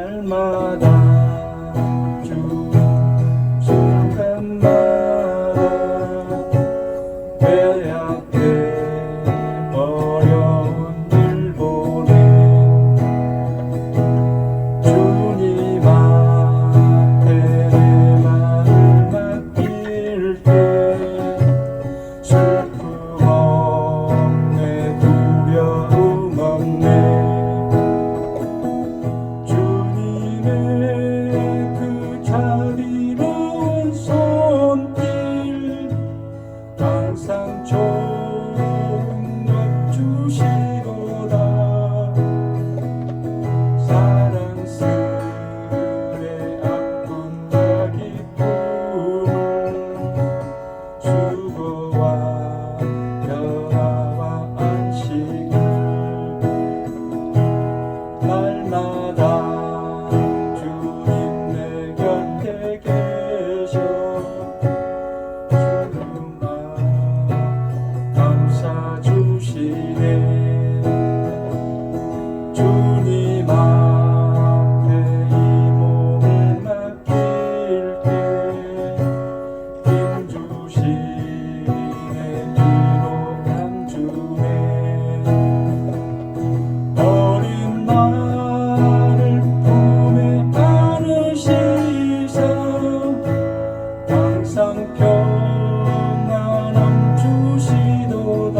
날마다 주는 순간마다 빼앗긴 어려운 일 보내 주님 앞에 내 맘을 맡길 때 슬픔 없네 두려움 없네 그 자비로운 손길 항상 좋은 것 주시도다 사랑스레 아픔과 기쁨을 수고와 평화와 안식을 날마다 주님 앞에 이 몸을 맡길 때 힘 주시네 뒤로 감주네 어린 나를 품에 안으시사 항상 평안함 주시도다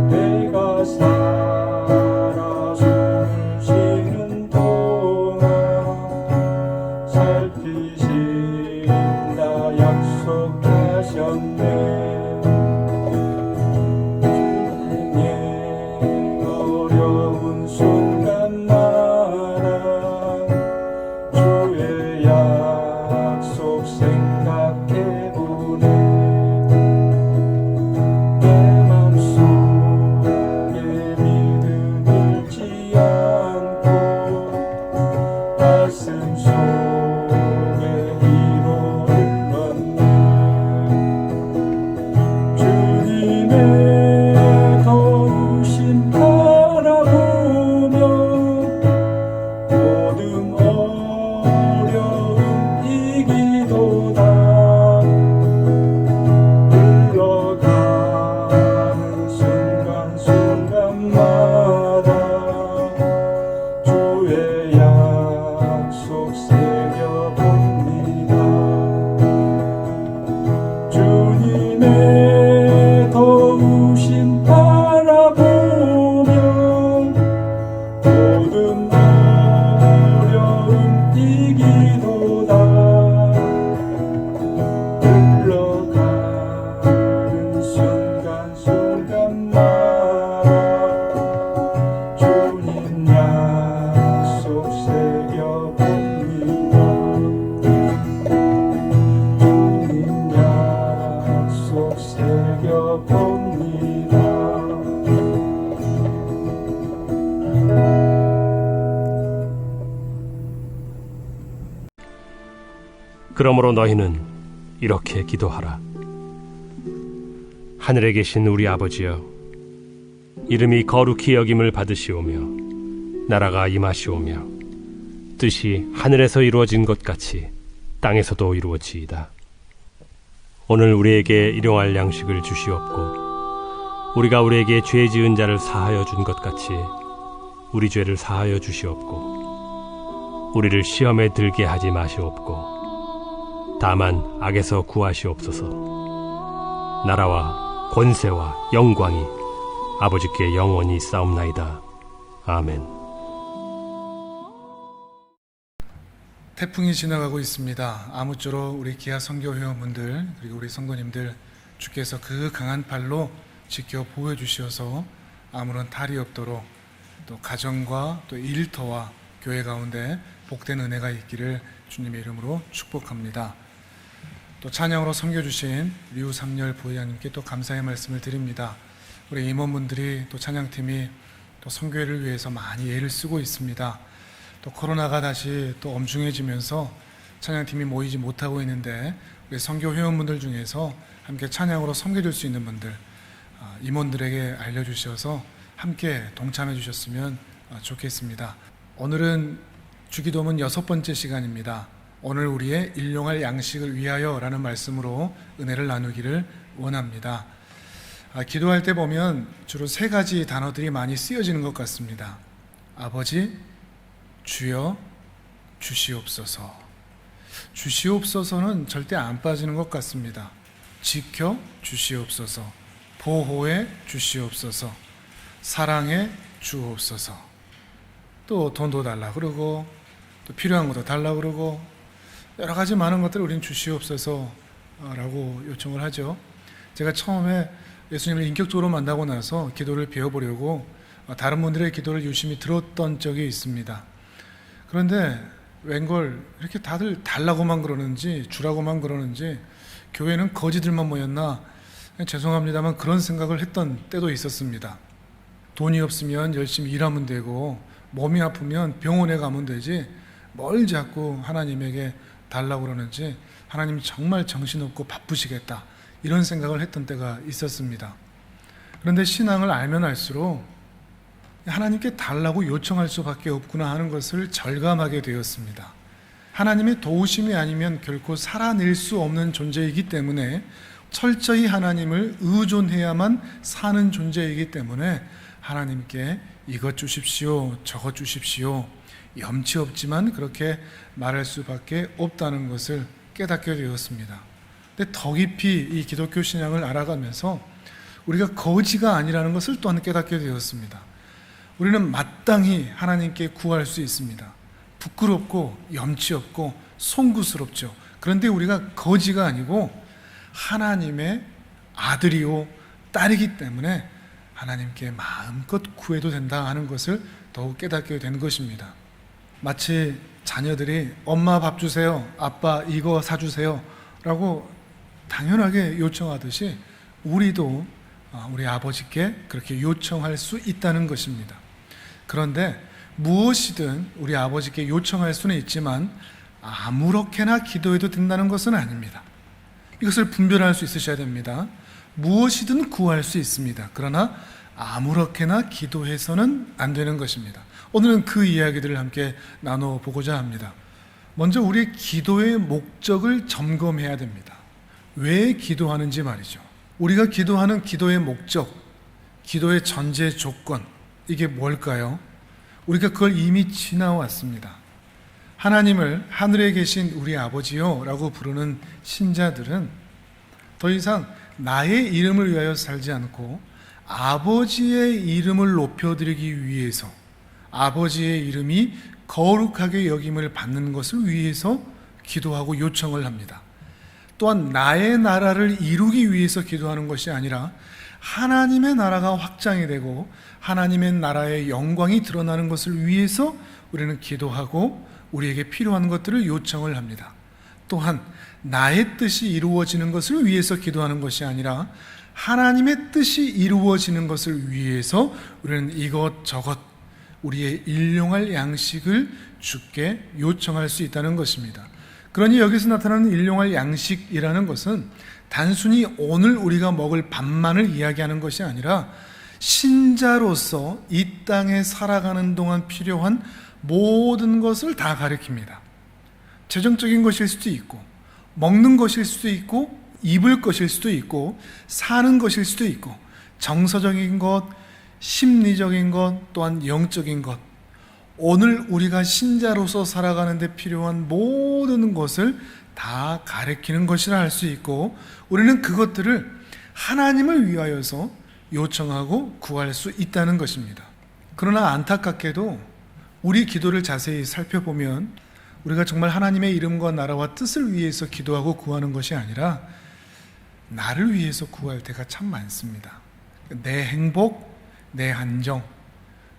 내가 살아 숨을 쉬는 동안 살피신다 약속하셨네 주님의 어려운 순간마다 주의 약속 생각해보네 내 맘속에 믿음 잃지 않고 가슴 속에 희망을 넣네 주님의 도우심 바라보며 모든 어려움 이기도다 흘러가는 순간순간마다 주의 약속 새겨봅니다 주님의 도우심 바라보며 모든 어려움 이기도다 흘러가는 순간순간마다 주님 약속 새겨봅니다 주님 약속 새겨봅니다 그러므로 너희는 이렇게 기도하라. 하늘에 계신 우리 아버지여, 이름이 거룩히 여김을 받으시오며 나라가 임하시오며 뜻이 하늘에서 이루어진 것 같이 땅에서도 이루어지이다. 오늘 우리에게 일용할 양식을 주시옵고 우리가 우리에게 죄 지은 자를 사하여 준 것 같이 우리 죄를 사하여 주시옵고 우리를 시험에 들게 하지 마시옵고 다만 악에서 구하시옵소서. 나라와 권세와 영광이 아버지께 영원히 싸움나이다. 아멘. 태풍이 지나가고 있습니다. 아무쪼록 우리 기아 선교 회원분들 그리고 우리 성도님들 주께서 그 강한 팔로 지켜 보호해 주시어서 아무런 탈이 없도록 또 가정과 또 일터와 교회 가운데 복된 은혜가 있기를 주님의 이름으로 축복합니다. 또 찬양으로 섬겨주신 류삼열 부회장님께 또 감사의 말씀을 드립니다. 우리 임원분들이 또 찬양팀이 또 선교회를 위해서 많이 애를 쓰고 있습니다. 또 코로나가 다시 또 엄중해지면서 찬양팀이 모이지 못하고 있는데 우리 선교 회원분들 중에서 함께 찬양으로 섬겨줄 수 있는 분들 임원들에게 알려주셔서 함께 동참해 주셨으면 좋겠습니다. 오늘은 주기도문 6번째 시간입니다. 오늘 우리의 일용할 양식을 위하여 라는 말씀으로 은혜를 나누기를 원합니다. 기도할 때 보면 주로 3가지 단어들이 많이 쓰여지는 것 같습니다. 아버지, 주여, 주시옵소서. 주시옵소서는 절대 안 빠지는 것 같습니다. 지켜 주시옵소서, 보호해 주시옵소서, 사랑해 주옵소서. 또 돈도 달라 그러고 또 필요한 것도 달라 그러고 여러 가지 많은 것들을 우리는 주시옵소서라고 요청을 하죠. 제가 처음에 예수님을 인격적으로 만나고 나서 기도를 배워보려고 다른 분들의 기도를 유심히 들었던 적이 있습니다. 그런데 웬걸 이렇게 다들 달라고만 그러는지 주라고만 그러는지 교회는 거지들만 모였나 죄송합니다만 그런 생각을 했던 때도 있었습니다. 돈이 없으면 열심히 일하면 되고 몸이 아프면 병원에 가면 되지 뭘 자꾸 하나님에게 달라고 그러는지 하나님 정말 정신없고 바쁘시겠다 이런 생각을 했던 때가 있었습니다. 그런데 신앙을 알면 알수록 하나님께 달라고 요청할 수밖에 없구나 하는 것을 절감하게 되었습니다. 하나님의 도우심이 아니면 결코 살아낼 수 없는 존재이기 때문에 철저히 하나님을 의존해야만 사는 존재이기 때문에 하나님께 이것 주십시오, 저것 주십시오, 염치 없지만 그렇게 말할 수밖에 없다는 것을 깨닫게 되었습니다. 근데 더 깊이 이 기독교 신앙을 알아가면서 우리가 거지가 아니라는 것을 또한 깨닫게 되었습니다. 우리는 마땅히 하나님께 구할 수 있습니다. 부끄럽고 염치 없고 송구스럽죠. 그런데 우리가 거지가 아니고 하나님의 아들이요 딸이기 때문에 하나님께 마음껏 구해도 된다 하는 것을 더욱 깨닫게 된 것입니다. 마치 자녀들이 엄마 밥 주세요, 아빠 이거 사주세요 라고 당연하게 요청하듯이 우리도 우리 아버지께 그렇게 요청할 수 있다는 것입니다. 그런데 무엇이든 우리 아버지께 요청할 수는 있지만 아무렇게나 기도해도 된다는 것은 아닙니다. 이것을 분별할 수 있으셔야 됩니다. 무엇이든 구할 수 있습니다. 그러나 아무렇게나 기도해서는 안 되는 것입니다. 오늘은 그 이야기들을 함께 나눠보고자 합니다. 먼저 우리의 기도의 목적을 점검해야 됩니다. 왜 기도하는지 말이죠. 우리가 기도하는 기도의 목적, 기도의 전제 조건, 이게 뭘까요? 우리가 그걸 이미 지나왔습니다. 하나님을 하늘에 계신 우리 아버지요 라고 부르는 신자들은 더 이상 나의 이름을 위하여 살지 않고 아버지의 이름을 높여드리기 위해서 아버지의 이름이 거룩하게 여김을 받는 것을 위해서 기도하고 요청을 합니다. 또한 나의 나라를 이루기 위해서 기도하는 것이 아니라 하나님의 나라가 확장이 되고 하나님의 나라의 영광이 드러나는 것을 위해서 우리는 기도하고 우리에게 필요한 것들을 요청을 합니다. 또한 나의 뜻이 이루어지는 것을 위해서 기도하는 것이 아니라 하나님의 뜻이 이루어지는 것을 위해서 우리는 이것저것 우리의 일용할 양식을 주께 요청할 수 있다는 것입니다. 그러니 여기서 나타나는 일용할 양식이라는 것은 단순히 오늘 우리가 먹을 밥만을 이야기하는 것이 아니라 신자로서 이 땅에 살아가는 동안 필요한 모든 것을 다 가리킵니다. 재정적인 것일 수도 있고 먹는 것일 수도 있고 입을 것일 수도 있고 사는 것일 수도 있고 정서적인 것, 심리적인 것, 또한 영적인 것, 오늘 우리가 신자로서 살아가는 데 필요한 모든 것을 다 가리키는 것이라 할 수 있고 우리는 그것들을 하나님을 위하여서 요청하고 구할 수 있다는 것입니다. 그러나 안타깝게도 우리 기도를 자세히 살펴보면 우리가 정말 하나님의 이름과 나라와 뜻을 위해서 기도하고 구하는 것이 아니라 나를 위해서 구할 때가 참 많습니다. 내 행복, 내 안정,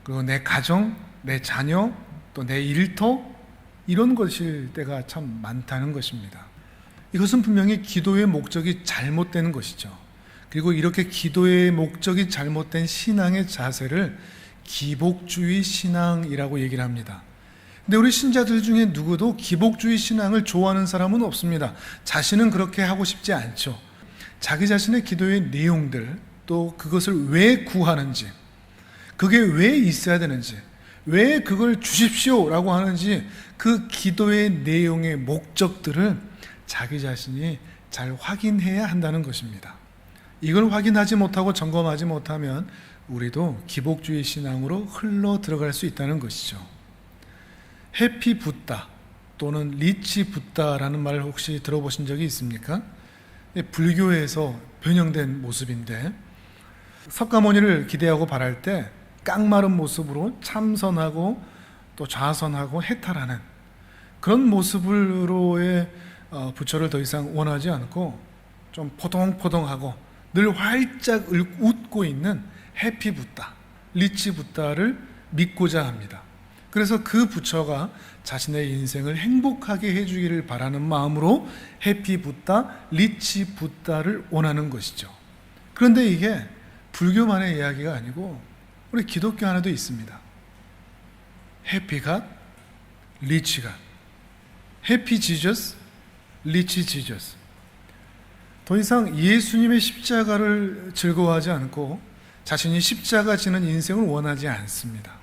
그리고 내 가정, 내 자녀, 또 내 일터, 이런 것일 때가 참 많다는 것입니다. 이것은 분명히 기도의 목적이 잘못된 것이죠. 그리고 이렇게 기도의 목적이 잘못된 신앙의 자세를 기복주의 신앙이라고 얘기를 합니다. 근데 우리 신자들 중에 누구도 기복주의 신앙을 좋아하는 사람은 없습니다. 자신은 그렇게 하고 싶지 않죠. 자기 자신의 기도의 내용들, 또 그것을 왜 구하는지, 그게 왜 있어야 되는지, 왜 그걸 주십시오라고 하는지, 그 기도의 내용의 목적들을 자기 자신이 잘 확인해야 한다는 것입니다. 이걸 확인하지 못하고 점검하지 못하면 우리도 기복주의 신앙으로 흘러 들어갈 수 있다는 것이죠. 해피 붓다 또는 리치 붓다라는 말을 혹시 들어보신 적이 있습니까? 불교에서 변형된 모습인데, 석가모니를 기대하고 바랄 때 깡마른 모습으로 참선하고 또 좌선하고 해탈하는 그런 모습으로의 부처를 더 이상 원하지 않고 좀 포동포동하고 늘 활짝 웃고 있는 해피 붓다, 리치 붓다를 믿고자 합니다. 그래서 그 부처가 자신의 인생을 행복하게 해주기를 바라는 마음으로 해피 붓다, 리치 붓다를 원하는 것이죠. 그런데 이게 불교만의 이야기가 아니고 우리 기독교 안에도 있습니다. 해피 갓, 리치 갓, 해피 지저스, 리치 지저스. 더 이상 예수님의 십자가를 즐거워하지 않고 자신이 십자가 지는 인생을 원하지 않습니다.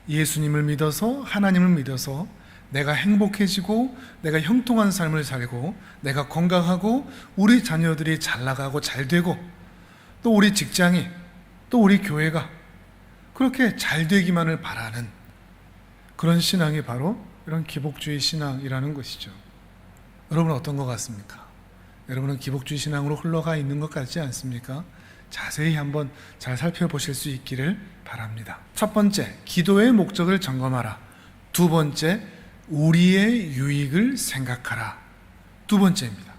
예수님을 믿어서, 하나님을 믿어서 내가 행복해지고 내가 형통한 삶을 살고 내가 건강하고 우리 자녀들이 잘 나가고 잘 되고 또 우리 직장이 또 우리 교회가 그렇게 잘 되기만을 바라는 그런 신앙이 바로 이런 기복주의 신앙이라는 것이죠. 여러분 어떤 것 같습니까? 여러분은 기복주의 신앙으로 흘러가 있는 것 같지 않습니까? 자세히 한번 잘 살펴보실 수 있기를 바랍니다. 첫 번째, 기도의 목적을 점검하라. 두 번째, 우리의 유익을 생각하라. 두 번째입니다.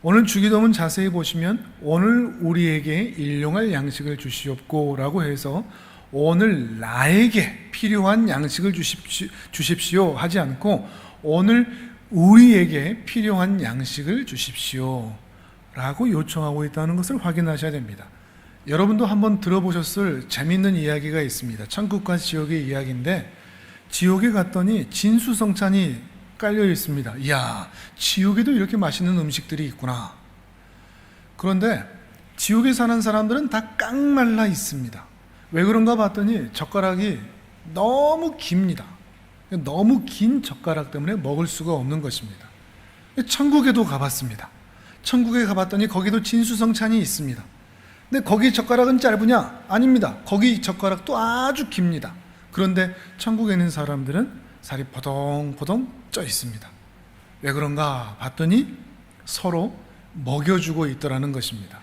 오늘 주기도문 자세히 보시면 오늘 우리에게 일용할 양식을 주시옵고 라고 해서 오늘 나에게 필요한 양식을 주십시오 하지 않고 오늘 우리에게 필요한 양식을 주십시오 라고 요청하고 있다는 것을 확인하셔야 됩니다. 여러분도 한번 들어보셨을 재미있는 이야기가 있습니다. 천국과 지옥의 이야기인데, 지옥에 갔더니 진수성찬이 깔려 있습니다. 이야, 지옥에도 이렇게 맛있는 음식들이 있구나. 그런데 지옥에 사는 사람들은 다 깡말라 있습니다. 왜 그런가 봤더니 젓가락이 너무 깁니다. 너무 긴 젓가락 때문에 먹을 수가 없는 것입니다. 천국에도 가봤습니다. 천국에 가봤더니 거기도 진수성찬이 있습니다. 근데 거기 젓가락은 짧으냐? 아닙니다. 거기 젓가락도 아주 깁니다. 그런데 천국에 있는 사람들은 살이 포동포동 쪄 있습니다. 왜 그런가 봤더니 서로 먹여주고 있더라는 것입니다.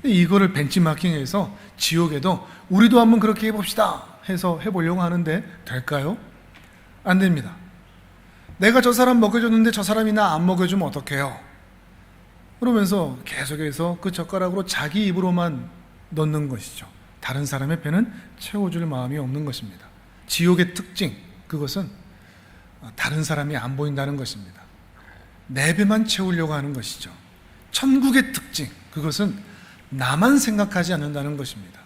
이거를 벤치마킹해서 지옥에도 우리도 한번 그렇게 해봅시다 해서 해보려고 하는데 될까요? 안 됩니다. 내가 저 사람 먹여줬는데 저 사람이 나 안 먹여주면 어떡해요? 그러면서 계속해서 그 젓가락으로 자기 입으로만 넣는 것이죠. 다른 사람의 배는 채워줄 마음이 없는 것입니다. 지옥의 특징, 그것은 다른 사람이 안 보인다는 것입니다. 내 배만 채우려고 하는 것이죠. 천국의 특징, 그것은 나만 생각하지 않는다는 것입니다.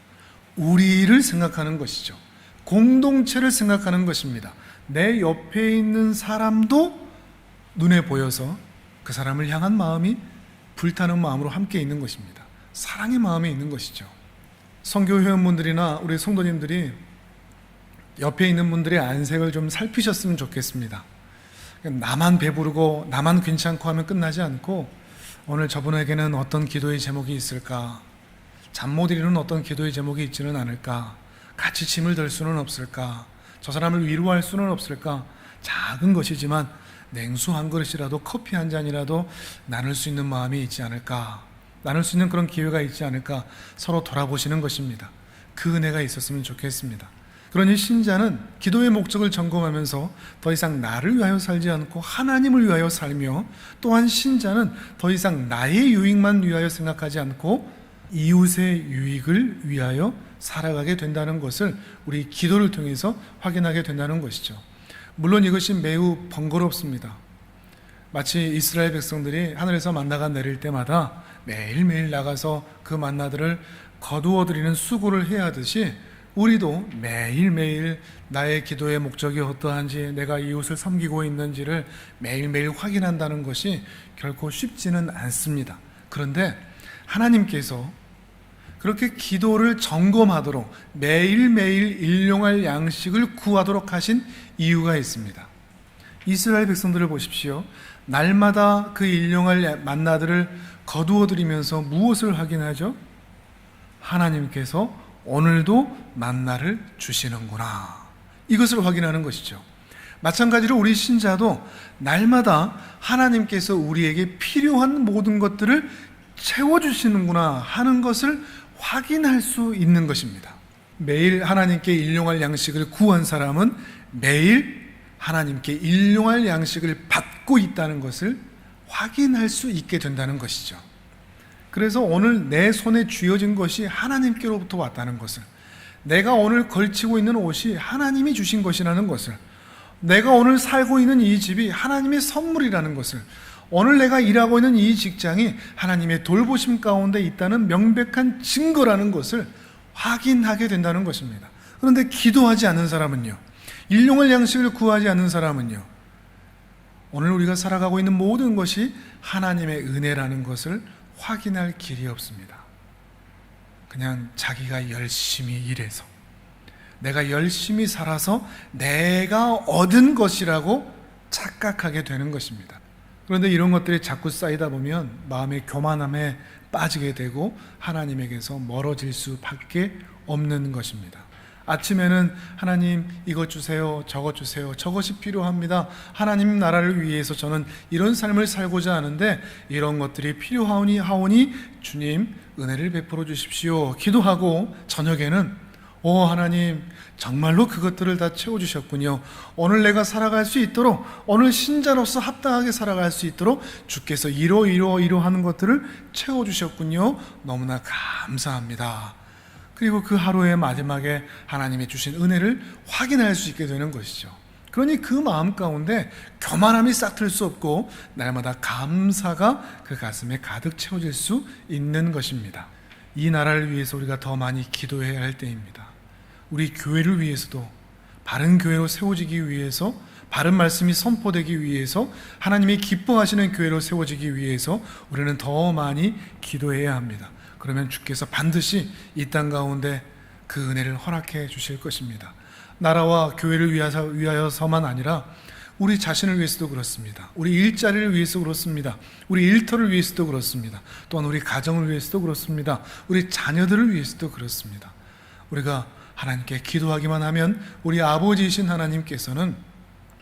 우리를 생각하는 것이죠. 공동체를 생각하는 것입니다. 내 옆에 있는 사람도 눈에 보여서 그 사람을 향한 마음이 불타는 마음으로 함께 있는 것입니다. 사랑의 마음이 있는 것이죠. 선교 회원분들이나 우리 성도님들이 옆에 있는 분들의 안색을 좀 살피셨으면 좋겠습니다. 나만 배부르고 나만 괜찮고 하면 끝나지 않고 오늘 저분에게는 어떤 기도의 제목이 있을까? 잠 못 이루는 어떤 기도의 제목이 있지는 않을까? 같이 짐을 들 수는 없을까? 저 사람을 위로할 수는 없을까? 작은 것이지만 냉수 한 그릇이라도 커피 한 잔이라도 나눌 수 있는 마음이 있지 않을까? 나눌 수 있는 그런 기회가 있지 않을까? 서로 돌아보시는 것입니다. 그 은혜가 있었으면 좋겠습니다. 그러니 신자는 기도의 목적을 점검하면서 더 이상 나를 위하여 살지 않고 하나님을 위하여 살며, 또한 신자는 더 이상 나의 유익만 위하여 생각하지 않고 이웃의 유익을 위하여 살아가게 된다는 것을 우리 기도를 통해서 확인하게 된다는 것이죠. 물론 이것이 매우 번거롭습니다. 마치 이스라엘 백성들이 하늘에서 만나가 내릴 때마다 매일매일 나가서 그 만나들을 거두어 드리는 수고를 해야 하듯이 우리도 매일매일 나의 기도의 목적이 어떠한지, 내가 이웃을 섬기고 있는지를 매일매일 확인한다는 것이 결코 쉽지는 않습니다. 그런데 하나님께서 그렇게 기도를 점검하도록 매일매일 일용할 양식을 구하도록 하신 이유가 있습니다. 이스라엘 백성들을 보십시오. 날마다 그 일용할 만나들을 거두어 드리면서 무엇을 확인하죠? 하나님께서 오늘도 만나를 주시는구나, 이것을 확인하는 것이죠. 마찬가지로 우리 신자도 날마다 하나님께서 우리에게 필요한 모든 것들을 채워주시는구나 하는 것을 확인할 수 있는 것입니다. 매일 하나님께 일용할 양식을 구한 사람은 매일 하나님께 일용할 양식을 받고 있다는 것을 확인할 수 있게 된다는 것이죠. 그래서 오늘 내 손에 쥐어진 것이 하나님께로부터 왔다는 것을, 내가 오늘 걸치고 있는 옷이 하나님이 주신 것이라는 것을, 내가 오늘 살고 있는 이 집이 하나님의 선물이라는 것을, 오늘 내가 일하고 있는 이 직장이 하나님의 돌보심 가운데 있다는 명백한 증거라는 것을 확인하게 된다는 것입니다. 그런데 기도하지 않는 사람은요, 일용할 양식을 구하지 않는 사람은요, 오늘 우리가 살아가고 있는 모든 것이 하나님의 은혜라는 것을 확인할 길이 없습니다. 그냥 자기가 열심히 일해서, 내가 열심히 살아서 내가 얻은 것이라고 착각하게 되는 것입니다. 그런데 이런 것들이 자꾸 쌓이다 보면 마음의 교만함에 빠지게 되고 하나님에게서 멀어질 수밖에 없는 것입니다. 아침에는 하나님 이것 주세요, 저것 주세요, 저것이 필요합니다, 하나님 나라를 위해서 저는 이런 삶을 살고자 하는데 이런 것들이 필요하오니 하오니 주님 은혜를 베풀어 주십시오 기도하고, 저녁에는 하나님 정말로 그것들을 다 채워주셨군요, 오늘 내가 살아갈 수 있도록, 오늘 신자로서 합당하게 살아갈 수 있도록 주께서 이러하는 것들을 채워주셨군요, 너무나 감사합니다. 그리고 그 하루의 마지막에 하나님이 주신 은혜를 확인할 수 있게 되는 것이죠. 그러니 그 마음 가운데 교만함이 싹틀 수 없고 날마다 감사가 그 가슴에 가득 채워질 수 있는 것입니다. 이 나라를 위해서 우리가 더 많이 기도해야 할 때입니다. 우리 교회를 위해서도, 바른 교회로 세워지기 위해서, 바른 말씀이 선포되기 위해서, 하나님이 기뻐하시는 교회로 세워지기 위해서 우리는 더 많이 기도해야 합니다. 그러면 주께서 반드시 이 땅 가운데 그 은혜를 허락해 주실 것입니다. 나라와 교회를 위하여서만 아니라 우리 자신을 위해서도 그렇습니다. 우리 일자리를 위해서 그렇습니다. 우리 일터를 위해서도 그렇습니다. 또한 우리 가정을 위해서도 그렇습니다. 우리 자녀들을 위해서도 그렇습니다. 우리가 하나님께 기도하기만 하면 우리 아버지이신 하나님께서는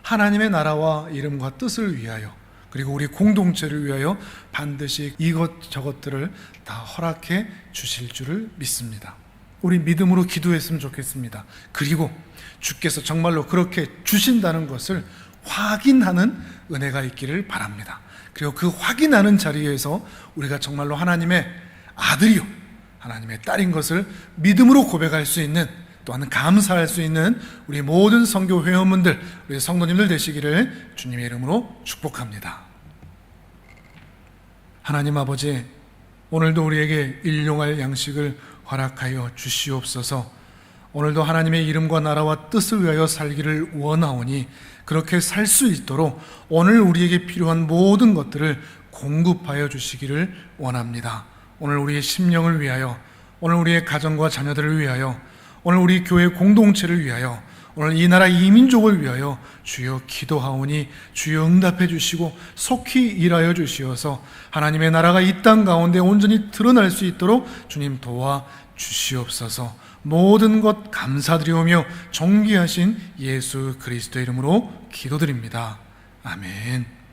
하나님의 나라와 이름과 뜻을 위하여, 그리고 우리 공동체를 위하여 반드시 이것저것들을 다 허락해 주실 줄을 믿습니다. 우리 믿음으로 기도했으면 좋겠습니다. 그리고 주께서 정말로 그렇게 주신다는 것을 확인하는 은혜가 있기를 바랍니다. 그리고 그 확인하는 자리에서 우리가 정말로 하나님의 아들이요 하나님의 딸인 것을 믿음으로 고백할 수 있는, 또한 감사할 수 있는 우리 모든 선교 회원분들, 우리 성도님들 되시기를 주님의 이름으로 축복합니다. 하나님 아버지, 오늘도 우리에게 일용할 양식을 허락하여 주시옵소서. 오늘도 하나님의 이름과 나라와 뜻을 위하여 살기를 원하오니 그렇게 살 수 있도록 오늘 우리에게 필요한 모든 것들을 공급하여 주시기를 원합니다. 오늘 우리의 심령을 위하여, 오늘 우리의 가정과 자녀들을 위하여, 오늘 우리 교회 공동체를 위하여, 오늘 이 나라 이 민족을 위하여 주여 기도하오니 주여 응답해 주시고 속히 일하여 주시어서 하나님의 나라가 이 땅 가운데 온전히 드러날 수 있도록 주님 도와 주시옵소서. 모든 것 감사드리오며 존귀하신 예수 그리스도의 이름으로 기도드립니다. 아멘.